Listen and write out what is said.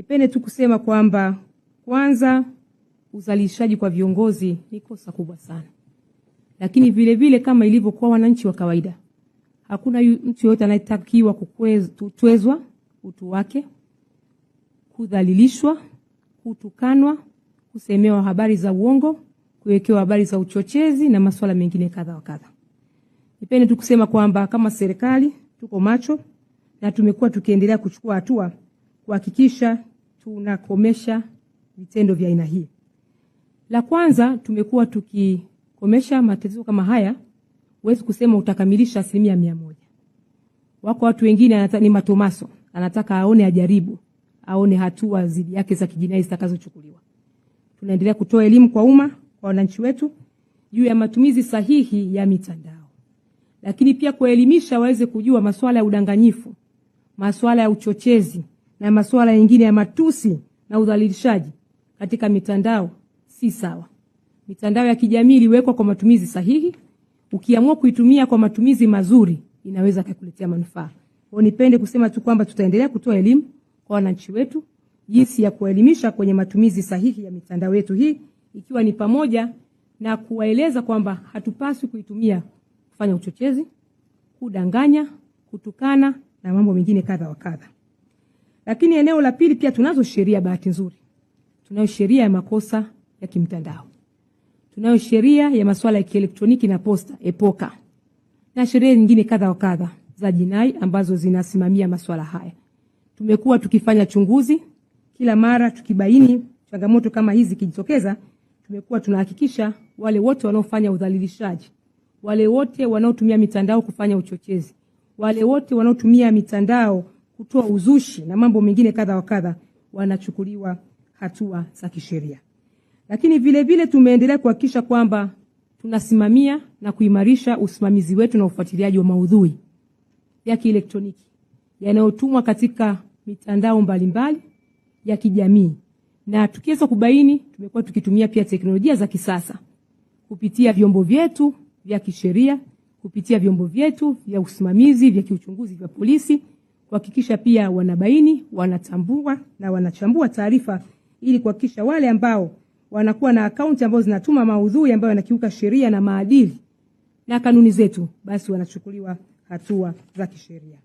Nipende tu kusema kwamba kwanza, uzalishaji kwa viongozi ni kosa kubwa sana. Lakini vile vile kama ilivyo kwa wananchi wa kawaida, hakuna mtu yote anayetakiwa kutwezwa utu wake, kudhalilishwa, kutukanwa, kusemewa habari za uongo, kuwekewa habari za uchochezi na masuala mengine kadha wa kadha. Nipende tu kusema kwamba kama serikali tuko macho na tumekuwa tukiendelea kuchukua hatua kuhakikisha tunakomesha vitendo vya aina hii. La kwanza, tumekuwa tukikomesha matatizo kama haya. Huwezi kusema utakamilisha 100%. Wako watu wengine ni matomaso, anataka aone, ajaribu, aone hatua zidi yake za kijinai zitakazochukuliwa. Tunaendelea kutoa elimu kwa umma, kwa wananchi wetu juu ya matumizi sahihi ya mitandao. Lakini pia kuelimisha waweze kujua masuala ya udanganyifu, masuala ya uchochezi na masuala mengine ya matusi na udhalilishaji katika mitandao si sawa. Mitandao ya kijamii iliwekwa kwa matumizi sahihi. Ukiamua kuitumia kwa matumizi mazuri, inaweza kukuletea manufaa. Kwa nipende kusema tu kwamba tutaendelea kutoa elimu kwa wananchi wetu jinsi ya kuelimisha kwenye matumizi sahihi ya mitandao yetu hii, ikiwa ni pamoja na kuwaeleza kwamba hatupaswi kuitumia kufanya uchochezi, kudanganya, kutukana na mambo mengine kadha wa kadha. Lakini eneo la pili pia tunazo sheria, bahati nzuri. Tunayo sheria ya makosa ya kimtandao. Tunayo sheria ya masuala ya kielektroniki na posta, EPOKA. Na sheria nyingine kadha wa kadha za jinai ambazo zinasimamia masuala haya. Tumekuwa tukifanya chunguzi kila mara, tukibaini changamoto kama hizi kijitokeza, tumekuwa tunahakikisha wale wote wanaofanya udhalilishaji, wale wote wanaotumia mitandao kufanya uchochezi, wale wote wanaotumia mitandao kutoa uzushi na mambo mengine kadha wa kadha wanachukuliwa hatua za kisheria. Lakini vile vile tumeendelea kuhakikisha kwamba tunasimamia na kuimarisha usimamizi wetu na ufuatiliaji wa maudhui ya kielektroniki yanayotumwa katika mitandao mbalimbali ya kijamii. Na tukiweza kubaini, tumekuwa tukitumia pia teknolojia za kisasa kupitia vyombo vyetu vya kisheria, kupitia vyombo vyetu vya usimamizi vya kiuchunguzi vya polisi, kuhakikisha pia wanabaini, wanatambua na wanachambua taarifa ili kuhakikisha wale ambao wanakuwa na akaunti ambazo zinatuma maudhui ambayo yanakiuka sheria na maadili na kanuni zetu, basi wanachukuliwa hatua za kisheria.